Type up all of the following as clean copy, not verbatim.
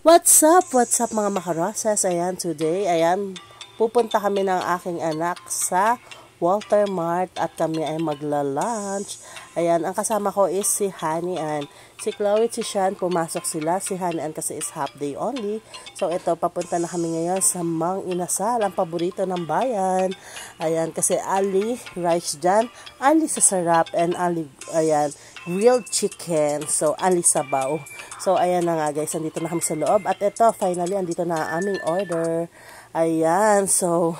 What's up? What's up mga makarosas? Ayan, today, ayan, pupunta kami ng aking anak sa Walter Mart at kami ay magla-lunch. Ayan, ang kasama ko is si Honey Ann. Si Chloe at si Sean, pumasok sila. Si Honey Ann kasi is half day only. So, ito, papunta na kami ngayon sa Mang Inasal, ang paborito ng bayan. Ayan, kasi Ali rice dyan, Ali sa sarap, and Ali, ayan, grilled chicken. So, Ali sabaw. So, ayan na nga guys, andito na kami sa loob. At ito, finally, andito na ang aming order. Ayan, so,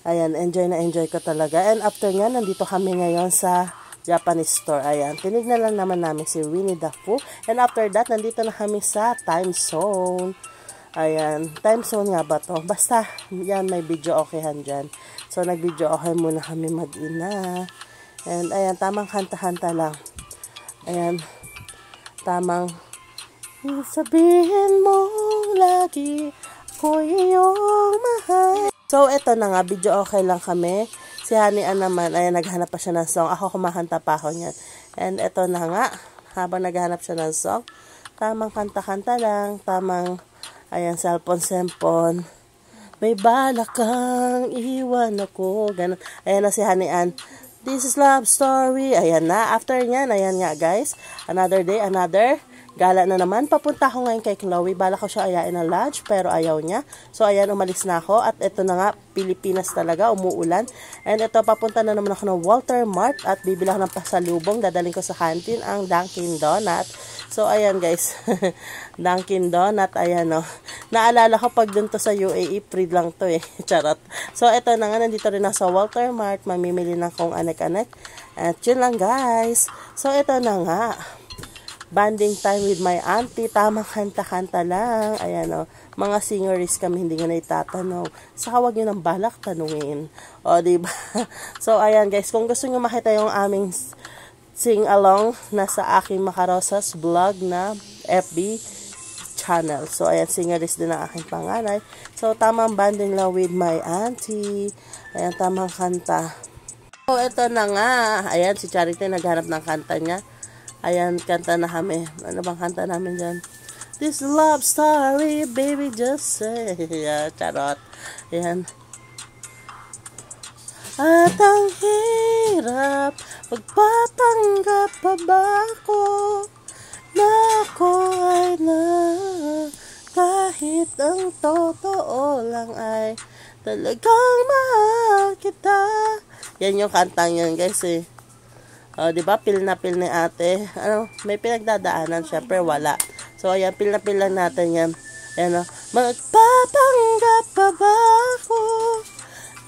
ayan, enjoy na enjoy ko talaga. And after nga, nandito kami ngayon sa Japanese store. Ayan, tinignan lang naman namin si Winnie the Pooh. And after that, nandito na kami sa time zone. Ayan, time zone nga ba to? Basta, yan, may video okayhan dyan. So, nag-video okay muna kami mag-ina. And ayan, tamang hanta-hanta lang. Ayan, tamang sabihin mo lagi ko iyong mahal. So, eto na nga, video okay lang kami. Si Honey Ann naman, ayan, naghanap pa siya ng song. Ako kumakanta pa ako niyan. And eto na nga, habang naghanap siya ng song, tamang kanta-kanta lang, tamang, ayan, cellphone. May balak kang iwan ako. Ganun. Ayan na si Honey Ann. This is love story. Ayan na. After nyan, ayan nga guys. Another day, another gala na naman. Papunta ako ngayon kay Chloe. Bala ko siya ayain ng lunch, pero ayaw niya. So, ayan, umalis na ako. At ito na nga, Pilipinas talaga, umuulan. And ito, papunta na naman ako ng Walter Mart at bibili ako ng pasalubong. Dadaling ko sa canteen ang Dunkin Donut. So, ayan guys. Dunkin Donut, ayan o. Naalala ko pag dun to sa UAE, free lang to eh. Charot. So, ito na nga, nandito rin ako sa Walter Mart. Mamimili ng kung anek-anek. At yun lang guys. So, ito na nga. Banding time with my auntie. Tamang kanta-kanta lang. Ayan o. Mga singeries kami, hindi nga na itatanong. Saka wag nyo ng balak tanungin. O, diba? So, ayan guys. Kung gusto nyo makita yung aming sing-along na sa aking Makarosas vlog na FB channel. So, ayan, singeries din ang aking panganay. So, tamang banding lang with my auntie. Ayan, tamang kanta. So, ito na nga. Ayan, si Charity naghanap ng kanta niya. Ayan, kanta na kami. Ano bang kanta namin dyan? This love story, baby, just say. Yeah, charot. Ayan. At ang hirap, magpapanggap pa ba ako na ako ay na kahit ang totoo lang ay talagang mahal kita. Yan yung kantang yan guys eh. O, diba? Pil na pil ni ate. Ano, may pinagdadaanan. Syempre, wala. So, ayan, pil na pil lang natin yan. Ayan, o. Magpapanggap pa ba ako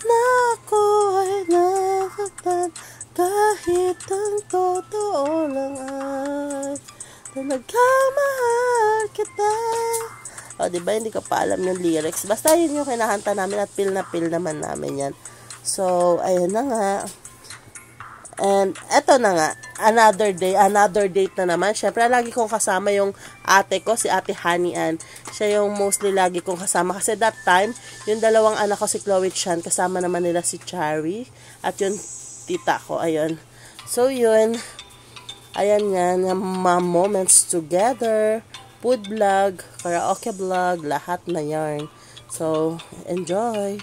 na ako ay nasaktan kahit ang totoo lang ay talagang mahal kita. O, diba? Hindi ko pa alam yung lyrics. Basta yun yung kinakanta namin at pil naman namin yan. So, ayun na nga. And eto na nga, another day, another date na naman. Syempre, lagi kong kasama yung ate ko, si Ate Honey Ann. Siya yung mostly lagi kong kasama. Kasi that time, yung dalawang anak ko, si Chloe at Sean, kasama naman nila si Chari. At yung tita ko, ayun. So, yun. Ayan yan, yung mga moments together. Food vlog, karaoke vlog, lahat na yarn. So, enjoy!